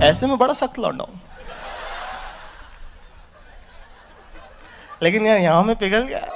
ऐसे में बड़ा सख्त लौंडा हूं, लेकिन यार यहां में पिघल गया।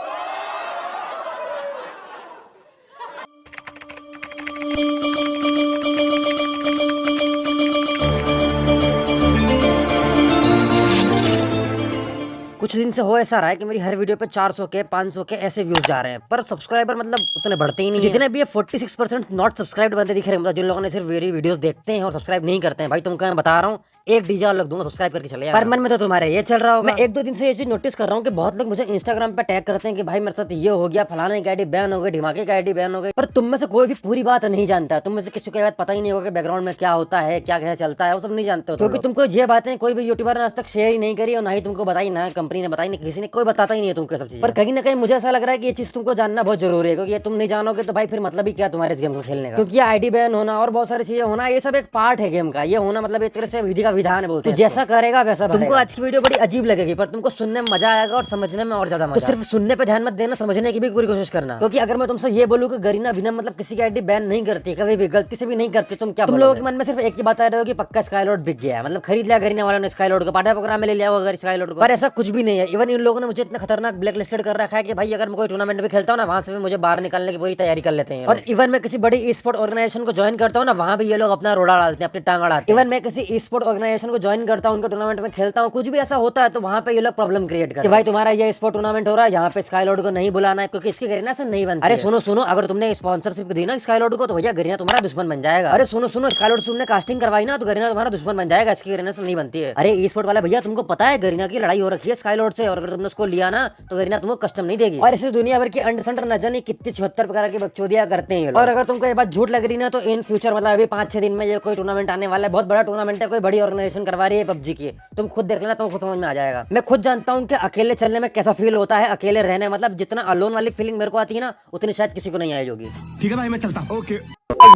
कुछ दिन से हो ऐसा रहा है कि मेरी हर वीडियो पे 400 के 500 के ऐसे व्यूज जा रहे हैं, पर सब्सक्राइबर मतलब उतने बढ़ते ही नहीं। जितने भी ये 46% नॉट सब्सक्राइब्ड बंदे दिख रहे हैं, मतलब जिन लोगों ने सिर्फ मेरी वीडियोस देखते हैं और सब्सक्राइब नहीं करते हैं, भाई तुमको मैं बता रहा हूँ एक डीजे और लोग दूंगा सब्सक्राइब करके चले। पर मन में तो तुम्हारे ये चल रहा होगा। मैं एक दो दिन से ये चीज नोटिस कर रहा हूँ कि बहुत लोग मुझे इंस्टाग्राम पे टैग करते हैं कि भाई मेरे साथ ये हो गया, फलाने की आईडी बैन हो गई, ढिमाके की आईडी बैन हो गई, पर तुम में से कोई भी पूरी बात नहीं जानता है। तुम में से किसी को बात पता ही नहीं होगा कि बैकग्राउंड में क्या होता है, क्या क्या चलता है, वो सब नहीं जानते हो, क्योंकि तुमको ये बातें कोई भी यूट्यूबर ने आज तक शेयर ही नहीं करी और ना ही तुमको बताई, ना कंपनी ने बताई, नहीं किसी ने कोई बताता ही नहीं है तुमको सब चीज। पर कहीं ना कहीं मुझे ऐसा लग रहा है कि ये चीज तुमको जानना बहुत जरूरी है, क्योंकि ये तुम नहीं जानोगे तो भाई फिर मतलब ही क्या तुम्हारे इस गेम को खेलने का। क्योंकि ये आईडी बैन होना और बहुत सारी चीजें होना, ये सब एक पार्ट है गेम का। ये होना मतलब एक तरह से विधि का विधान है, बोलते हैं। जैसा करेगा वैसा। तुमको आज की वीडियो बड़ी अजीब लगेगी, पर तुमको सुनने में मजा आएगा और समझने में और ज्यादा मजा। तो सिर्फ सुनने पे ध्यान मत देना, समझने की भी पूरी कोशिश करना। क्योंकि अगर मैं तुमसे ये बोलूं कि गरीना बिना मतलब किसी की आईडी बैन नहीं करती, कभी भी गलती से भी नहीं करती, तुम क्या? तुम लोगों के मन में सिर्फ एक ही बात आ रही हो कि पक्का स्काईलॉर्ड बिक गया है, मतलब खरीद लिया गरीना वालों ने स्काईलॉर्ड को, पाठा प्रोग्राम में ले लिया होगा स्काईलॉर्ड को। पर ऐसा कुछ भी नहीं है। इवन इन लोगों ने मुझे इतना खतरनाक ब्लैक लिस्टेड कर रखा है कि भाई अगर मैं कोई टूर्नामेंट भी खेलता हूँ ना, वहां से भी मुझे बाहर निकालने की पूरी तैयारी कर लेते हैं। और इवन मैं किसी बड़ी ई स्पोर्ट ऑर्गेनाइजेशन को ज्वाइन करता हूँ ना, वहां भी ये लोग अपना रोड़ा डालते हैं, अपनी टांग अड़ाते हैं। इवन मैं किसी ई स्पोर्ट ऑर्गेनाइजेशन को ज्वाइन करता हूँ, उनके टूर्नामेंट में खेलता हूँ, कुछ भी ऐसा होता है तो वहां पे ये लोग प्रॉब्लम क्रिएट करते हैं। भाई तुम्हारा ये स्पोर्ट टूर्नामेंट हो रहा है, यहाँ पे स्काईलॉर्ड को नहीं बुलाना है, क्योंकि इसकी गरीना से नहीं बनती। अरे सुनो सुनो, अगर तुमने स्पॉन्सरशिप दी ना स्काईलॉर्ड को, तो भैया गरीना तुम्हारा दुश्मन बन जाएगा। अरे सुनो सुनो, स्काईलॉर्ड से तुमने कास्टिंग करवाई ना, तो गरीना तुम्हारा दुश्मन बन जाएगा, इसकी गरीना से नहीं बनती है। अरे ई स्पोर्ट वाला भैया, तुमको पता है गरीना की लड़ाई हो रखी है स्काईलॉर्ड से, और अगर तुमने उसको लिया ना तो गरीना तुमको कस्टम नहीं देगी। और इसे दुनिया भर की अंडरसेंटर न जाने कितनी 76 प्रकार की बकचोदियां करते हैं। और अगर तुमको ये बात झूठ लग रही ना, तो इन फ्यूचर मतलब अभी 5-6 दिन में ये कोई टूर्नामेंट आने वाला है, बहुत बड़ा टूर्नामेंट है, कोई बड़ी ऑर्गेनाइजेशन करवा रही है पबजी की। तुम खुद देख लेना, तुमको समझ में आ जाएगा। मैं खुद जानता हूँ कि अकेले चलने में कैसा फील होता है, अकेले रहने मतलब जितना अलोन वाली फीलिंग मेरे को आती है ना, उतनी शायद किसी को नहीं आई होगी। ठीक है भाई, मैं चलता हूँ। ओके।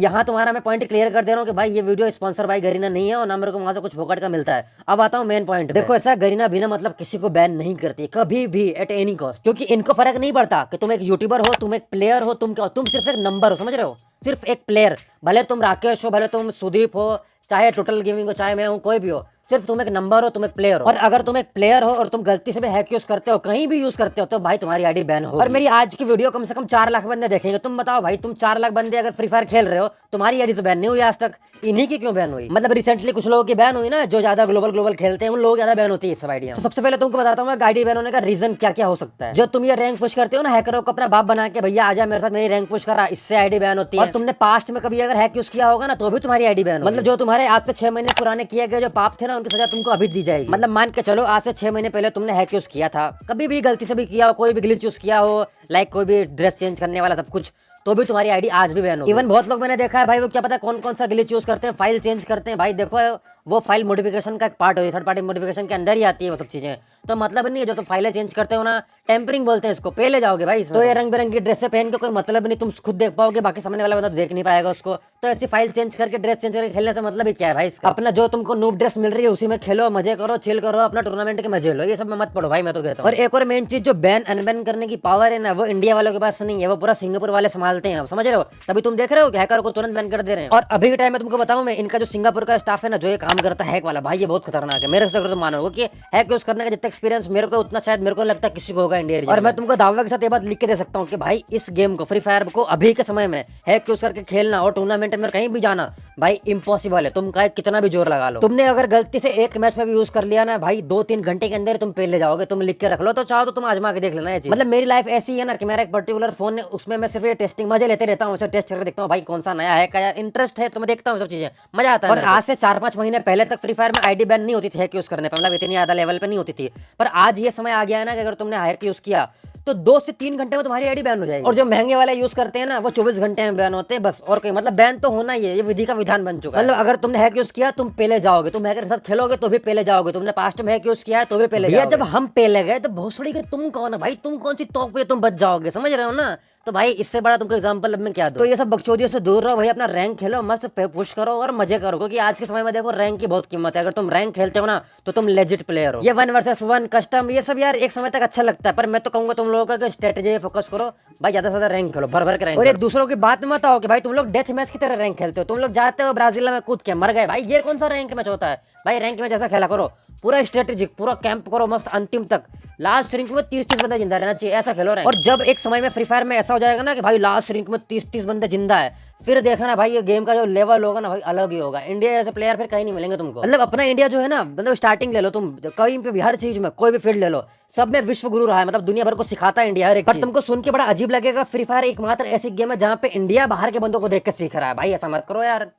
यहाँ तुम्हारा मैं पॉइंट क्लियर कर दे रहा हूँ कि भाई ये वीडियो स्पॉन्सर बाय गरीना नहीं है और ना मेरे को वहां से कुछ फोकट का मिलता है। अब आता हूँ मेन पॉइंट। देखो ऐसा, गरीना बिना मतलब किसी को बैन नहीं करती कभी भी, एट एनी कॉस्ट, क्योंकि इनको फर्क नहीं पड़ता कि तुम एक यूट्यूबर हो, तुम एक प्लेयर हो, तुम क्या हो, तुम सिर्फ एक नंबर हो, समझ रहे हो? सिर्फ एक प्लेयर, भले तुम राकेश हो, भले तुम सुदीप हो, चाहे टोटल गेमिंग हो, चाहे मैं हूँ, कोई भी हो, सिर्फ तुम एक नंबर हो, तुम एक प्लेयर हो। और अगर तुम एक प्लेयर हो और तुम गलती से भी हैक यूज करते हो, कहीं भी यूज करते हो, तो भाई तुम्हारी आईडी बैन हो। और मेरी आज की वीडियो कम से कम 4 लाख बंदे देखेंगे। तुम बताओ भाई, तुम 4 लाख बंदे अगर फ्री फायर खेल रहे हो, तुम्हारी आईडी तो बैन नहीं हुई आज तक, इन्हीं की क्यों बैन हुई? मतलब रिसेंटली कुछ लोगों की बैन हुई ना, जो ज्यादा ग्लोबल खेलते हैं, उन लोग ज्यादा बैन होती है सब आईडिया। तो सबसे पहले तुमको बताता हूँ आईडी बैन होने का रीजन क्या क्या हो सकता है। जो तुम ये रैंक पुश करते हो ना, हैकरों को अपना बाप बना के, भैया आजा मेरे साथ मेरी रैंक पुश करा, इससे आईडी बैन होती है। और तुमने पास्ट में कभी अगर हैक यूज किया होगा ना, तो भी तुम्हारी आईडी बैन, मतलब जो तुम्हारे आज से 6 महीने पुराने किए गए जो पाप थे ना, उनकी सजा तुमको अभी दी जाएगी। मतलब मान के चलो आज से 6 महीने पहले तुमने हैक यूज किया था, कभी भी गलती से भी किया हो, कोई भी ग्लिच यूज किया हो, लाइक कोई भी ड्रेस चेंज करने वाला सब कुछ, तो भी तुम्हारी आईडी आज भी बैन हो। इवन बहुत लोग मैंने देखा है भाई, वो क्या पता कौन कौन सा ग्लिच यूज करते हैं, फाइल चेंज करते हैं। भाई देखो वो फाइल मॉडिफिकेशन का एक पार्ट होती है, थर्ड पार्टी मॉडिफिकेशन के अंदर ही आती है वो सब चीजें। तो मतलब नहीं है, जो तुम फाइलें चेंज करते हो ना, टेम्परिंग बोलते हैं इसको, पे ले जाओगे भाई इसमें। तो ये रंग बिरंगी ड्रेस से पहन के कोई मतलब नहीं, तुम खुद देख पाओगे, बाकी सामने वाला बंदा तो देख नहीं पाएगा उसको। तो ऐसी फाइल चेंज करके ड्रेस चेंज करके खेलने से मतलब ही क्या है भाई इसका? अपना जो तुमको नूब ड्रेस मिल रही है उसी में खेलो, मजे करो, चिल करो, अपना टूर्नामेंट के मजे लो, ये सब में मत पड़ो भाई, मैं तो कहता हूँ। और एक और मेन चीज, जो बैन अनबैन करने की पावर है ना, वो इंडिया वालों के पास नहीं है, वो पूरा सिंगापुर वाले संभालते हैं, समझ रहे हो? तभी तुम देख रहे हो कि हैकर को तुरंत बैन कर दे रहे हैं। और अभी के टाइम में तुमको बताऊं मैं, इनका जो सिंगापुर का स्टाफ है ना, जो ये काम करता है हैक वाला, भाई ये बहुत खतरनाक है मेरे से। अगर तुम मानोगे कि हैक यूज करने का जितना एक्सपीरियंस मेरे को, उतना शायद मेरे को लगता है किसी को होगा इंडिया। और मैं तुमको दावे के साथ ये बात लिख के दे सकता हूँ कि भाई इस गेम को, फ्री फायर को अभी के समय में हैक यूज करके खेलना और टूर्नामेंट में कहीं भी जाना भाई इम्पॉसिबल है। तुम का कितना भी जोर लगा लो, तुमने अगर गलती से एक मैच में भी यूज कर लिया ना भाई, 2-3 घंटे के अंदर तुम पहले जाओगे। तुम लिख के रख लो, तो चाहो तो तुम आजमा के देख लेना ये चीज। मतलब मेरी लाइफ ऐसी है ना कि मेरा एक पर्टिकुलर फोन है, उसमें मैं सिर्फ ये टेस्टिंग मजे लेते रहता हूँ, उसे टेस्ट करके देखता हूँ भाई कौन सा नया है, क्या इंटरेस्ट है, तो मैं देखता हूँ सब चीजें, मजा आता है। और आज से 4-5 महीने पहले तक फ्री फायर में आईडी बैन नहीं होती थी हैक यूज करने पर, मतलब इतनी ज्यादा लेवल पे नहीं होती थी। पर आज ये समय आ गया है ना कि अगर तुमने हैक यूज किया तो 2 से 3 घंटे में तुम्हारी आईडी बैन हो जाएगी। और जो महंगे वाले यूज करते हैं ना, वो 24 घंटे में बैन होते हैं बस, और कोई मतलब बैन तो होना ही है, ये विधि का विधान बन चुका है। मतलब अगर तुमने हैक यूज किया, तुम पहले जाओगे, तुम हैकर के साथ खेलोगे तो भी पहले जाओगे, तुमने पास्ट में हैक यूज किया है तो भी पहले जाओगे। जब हम पहले गए तो भोसड़ी के तुम कौन है भाई, तुम कौन सी तोप पे तुम बच जाओगे, समझ रहे हो ना? तो भाई इससे बड़ा तुमको एग्जांपल अब मैं क्या दूं। तो ये सब बकचोदियों से दूर रहो भाई, अपना रैंक खेलो, मस्त पुश करो और मजे करो, क्योंकि आज के समय में देखो रैंक की बहुत कीमत है। अगर तुम रैंक खेलते हो ना तो तुम लेजिट प्लेयर हो। ये 1 वर्सेस 1 कस्टम ये सब यार एक समय तक अच्छा लगता है, पर मैं तो कहूंगा तुम लोगों का स्ट्रेटेजी फोकस करो भाई, ज्यादा से ज्यादा रैंक खेलो, भर भर के रैंक। और एक दूसरों की बात मत आओ कि भाई तुम लोग डेथ मैच की तरह रैंक खेलते हो। तुम लोग जाते हो ब्राजील में कूद के मर गए, भाई ये कौन सा रैंक मैच होता है भाई। रैंक में जैसा खेला करो, पूरा स्ट्रेटेजिक, पूरा कैंप करो मस्त अंतिम तक, लास्ट रिंक में 30-30 बंदे जिंदा रहना चाहिए, ऐसा खेलो रहे। और जब एक समय में फ्री फायर में ऐसा हो जाएगा ना कि भाई लास्ट रिंक में 30-30 बंदे जिंदा है, फिर देखना ना भाई ये गेम का जो लेवल होगा ना भाई अलग ही होगा। इंडिया जैसे प्लेयर फिर कहीं नहीं मिलेंगे तुमको। मतलब अपना इंडिया जो है ना, मतलब स्टार्टिंग ले लो तुम, कहीं पे भी हर चीज में कोई भी फील्ड ले लो, सब में विश्व गुरु रहा है, मतलब दुनिया भर को सिखाता है इंडिया हर एक। पर तुमको सुन के बड़ा अजीब लगेगा, फ्री फायर एकमात्र ऐसी गेम है जहाँ पे इंडिया बाहर के बंदों को देख के सीख रहा है। भाई ऐसा मत करो यार।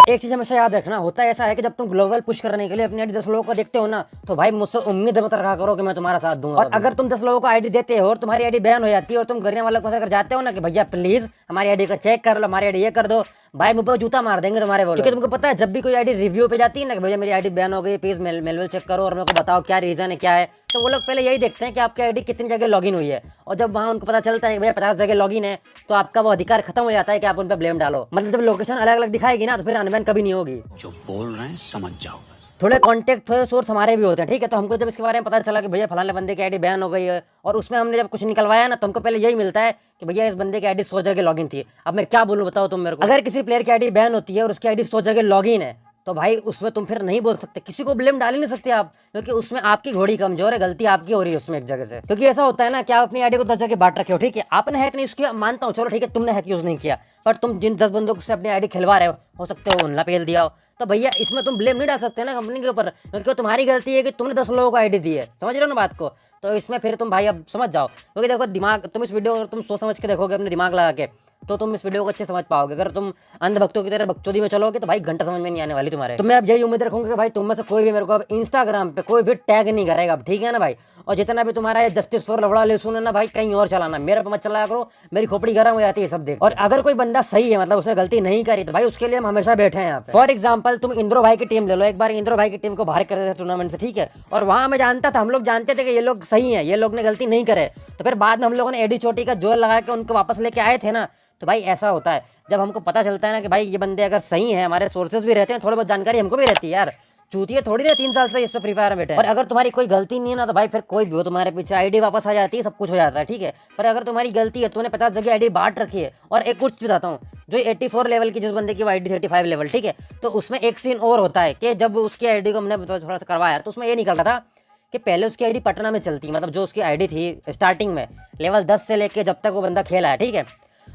एक चीज हमेशा याद रखना, होता ऐसा है कि जब तुम ग्लोबल पुश करने के लिए अपनी आईडी 10 लोगों को देखते हो ना, तो भाई मुझसे उम्मीद मत रखा करो कि मैं तुम्हारा साथ दूंगा। और अगर तुम 10 लोगों को आईडी देते हो और तुम्हारी आईडी बैन हो जाती है और तुम गरिना वालों को अगर जाते हो ना कि भैया प्लीज हमारी आईडी को चेक कर लो, हमारी आईडी ये कर दो, भाई मुझे जूता मार देंगे तुम्हारे वो। क्योंकि तुमको पता है जब भी कोई आईडी रिव्यू पे जाती है ना कि भैया मेरी आईडी बैन हो गई, प्लीज मेल चेक करो और मेरे को बताओ क्या रीजन है क्या है, तो वो लोग पहले यही देखते हैं कि आपकी आईडी कितनी जगह लॉगिन हुई है। और जब वहाँ उनको पता चलता है कि भैया 50 जगह लॉगिन है, तो आपका वो अधिकार खत्म हो जाता है कि आप उन पर ब्लेम डालो। मतलब जब लोकेशन अलग अलग दिखाएगी ना तो फिर अनबैन कभी नहीं होगी। जो बोल रहे हैं समझ जाओ। थोड़े कॉन्टेक्ट थोड़े सोर्स हमारे भी होते हैं, ठीक है। तो हमको जब इसके बारे में पता चला कि भैया फलाने बंदे की आईडी बैन हो गई है, और उसमें हमने जब कुछ निकलवाया ना तो हमको पहले यही मिलता है कि भैया इस बंदे की आईडी 100 जगह लॉगिन थी। अब मैं क्या बोलूं बताओ तुम मेरे को। अगर किसी प्लेयर की आईडी बैन होती है और उसकी आईडी 100 जगह लॉगिन है, तो भाई उसमें तुम फिर नहीं बोल सकते, किसी को ब्लेम डाल ही नहीं सकते आप, क्योंकि उसमें आपकी घोड़ी कमजोर है, गलती आपकी हो रही है उसमें एक जगह से। क्योंकि ऐसा होता है ना कि आप अपनी आईडी को 10 जगह बांट रखे हो, ठीक है, आपने हैक नहीं किया, मानता हूँ, चलो ठीक है तुमने हैक यूज नहीं किया, पर तुम जिन 10 बंदों से अपनी आईडी खिलवा रहे हो सकते हो उन्हें पेल दिया हो, तो भैया इसमें तुम ब्लेम नहीं डाल सकते ना कंपनी के ऊपर, क्योंकि तुम्हारी गलती है कि तुमने 10 लोगों को आईडी दी है। समझ रहे हो ना बात को। तो इसमें फिर तुम भाई अब समझ जाओ, क्योंकि देखो दिमाग, तुम इस वीडियो अगर तुम सोच समझ के देखोगे अपने दिमाग लगा के, तो तुम इस वीडियो को अच्छे समझ पाओगे। अगर तुम अंधभक्तों की तरह बकचोदी में चलोगे तो भाई घंटा समझ में नहीं आने वाली तुम्हारे। तो मैं अब यही उम्मीद रखूंगा कि भाई तुम में से कोई भी मेरे को अब इंस्टाग्राम पे कोई भी टैग नहीं करेगा, ठीक है ना भाई। और जितना भी तुम्हारा जस्टिस फॉर लवड़ा ले सुन है ना भाई, कहीं और चलाना, मेरे पे मत चलाया करो, मेरी खोपड़ी गर्म हो जाती है सब देख। और अगर कोई बंदा सही है, मतलब उसने गलती नहीं करी, तो भाई उसके लिए हम हमेशा बैठे हैं यहाँ पे। फॉर एग्जाम्पल तुम इंद्रो भाई की टीम ले लो, एक बार इंद्रो भाई की टीम को बाहर कर देते थे टूर्नामेंट से, ठीक है, और वहां मैं जानता था, हम लोग जानते थे कि ये लोग सही है, ये लोग ने गलती नहीं करे, तो फिर बाद में हम लोगों ने एडी चोटी का जोर लगा के उनको वापस लेके आए थे ना। तो भाई ऐसा होता है जब हमको पता चलता है ना कि भाई ये बंदे अगर सही है, हमारे सोर्सेज भी रहते हैं, थोड़ी बहुत जानकारी हमको भी रहती है यार, चूतिए थोड़ी ना 3 साल से इस फ्री फायर में बैठे हैं। और अगर तुम्हारी कोई गलती नहीं है ना तो भाई फिर कोई भी हो तुम्हारे पीछे आईडी वापस आ जाती है, सब कुछ हो जाता है, ठीक है। पर अगर तुम्हारी गलती है, तुमने 50 जगह आईडी बांट रखी है, और एक कुछ बताता हूँ, जो 84 लेवल की जिस बंदे की आईडी 35 लेवल, ठीक है, तो उसमें एक सीन और होता है कि जब उसकी आईडी को हमने थोड़ा सा करवाया तो उसमें ये निकल रहा था कि पहले उसकी आईडी पटना में चलती, मतलब जो उसकी आईडी थी स्टार्टिंग में लेवल 10 से लेके जब तक वो बंदा खेला है, ठीक है,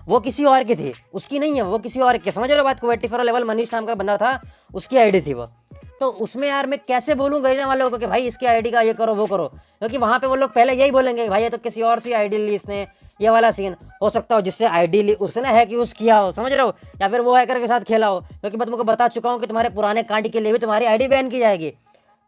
वो किसी और की थी, उसकी नहीं है, वो किसी और की। समझ रहे हो बात को। 84 लेवल मनीष नाम का बंदा था, उसकी आईडी थी वो। तो उसमें यार मैं कैसे बोलूँ गरिना वालों को कि भाई इसकी आईडी का ये करो वो करो, क्योंकि वहाँ पे वो लोग पहले यही बोलेंगे कि भाई ये तो किसी और सी आईडी ली इसने, ये वाला सीन हो सकता हो जिससे आईडी ली उसने हैक यूज किया हो, समझ रहे हो, या फिर वो हैकर के साथ खेला हो, क्योंकि मैं तुमको बता चुका हूँ कि तुम्हारे पुराने कांड के लिए भी तुम्हारी आईडी बैन की जाएगी।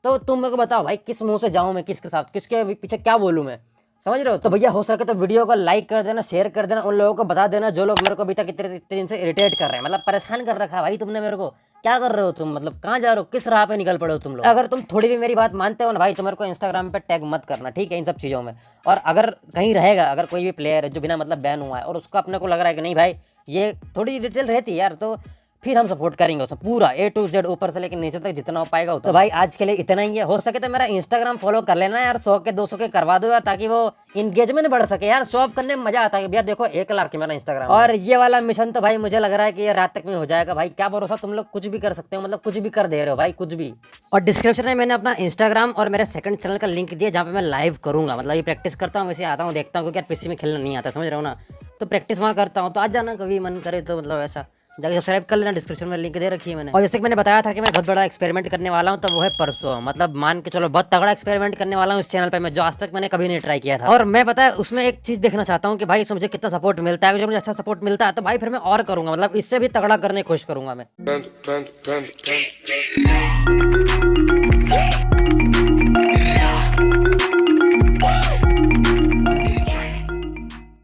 तो तुम मेरे को बताओ भाई किस मुंह से जाऊँ मैं, किसके साथ, किसके पीछे क्या बोलूँ मैं, समझ रहे हो। तो भैया हो सके तो वीडियो को लाइक कर देना, शेयर कर देना, उन लोगों को बता देना जो लोग मेरे को अभी तक इतने दिन से इरिटेट कर रहे हैं, मतलब परेशान कर रखा है भाई तुमने मेरे को। क्या कर रहे हो तुम, मतलब कहाँ जा रहे हो, किस राह पे निकल पड़े हो तुम लोग। अगर तुम थोड़ी भी मेरी बात मानते हो ना भाई तो मेरे को इंस्टाग्राम पे टैग मत करना, ठीक है, इन सब चीज़ों में। और अगर कहीं रहेगा, अगर कोई भी प्लेयर है जो बिना मतलब बैन हुआ है और उसको अपने को लग रहा है कि नहीं भाई ये थोड़ी डिटेल रहती है यार, तो फिर हम सपोर्ट करेंगे उसमें पूरा A to Z ऊपर से लेकर नीचे तक जितना हो पाएगा। तो भाई आज के लिए इतना ही है। हो सके तो मेरा इंस्टाग्राम फॉलो कर लेना यार, 100 के 200 के करवा दो यार, ताकि वो इंगेजमेंट बढ़ सके यार। शो ऑफ करने में मजा आता है भैया, देखो 1 लाख की मेरा इंस्टाग्राम। और ये वाला मिशन तो भाई मुझे लग रहा है कि ये रात तक में हो जाएगा भाई, क्या भरोसा, तुम लोग कुछ भी कर सकते हो, मतलब कुछ भी कर दे रहे हो भाई, कुछ भी। और डिस्क्रिप्शन में मैंने अपना इंस्टाग्राम और मेरे सेकंड चैनल का लिंक दिया, जहाँ पे मैं लाइव करूंगा, मतलब ये प्रैक्टिस करता हूँ, वैसे आता हूँ, देखता हूँ, क्योंकि यार पीसी में खेलना नहीं आता, समझ रहे हो ना, तो प्रैक्टिस वहाँ करता हूँ। तो आज जाना कभी मन करे तो, मतलब ऐसा जाकर सब्सक्राइब कर लेना, डिस्क्रिप्शन में लिंक दे रखी है मैंने। और जैसे कि मैंने बताया था कि मैं बहुत बड़ा एक्सपेरिमेंट करने वाला हूँ, तो वो है परसों, मतलब मान के चलो बहुत तगड़ा एक्सपेरिमेंट करने वाला हूँ इस चैनल पे मैं, जो आज तक मैंने कभी नहीं ट्राई किया था। और मैं पता है उसमें एक चीज देखना चाहता हूँ कि भाई इसमें मुझे कितना सपोर्ट मिलता है। अगर मुझे अच्छा सपोर्ट मिलता है तो भाई फिर मैं और करूंगा, मतलब इससे भी तगड़ा करने की कोशिश करूंगा मैं।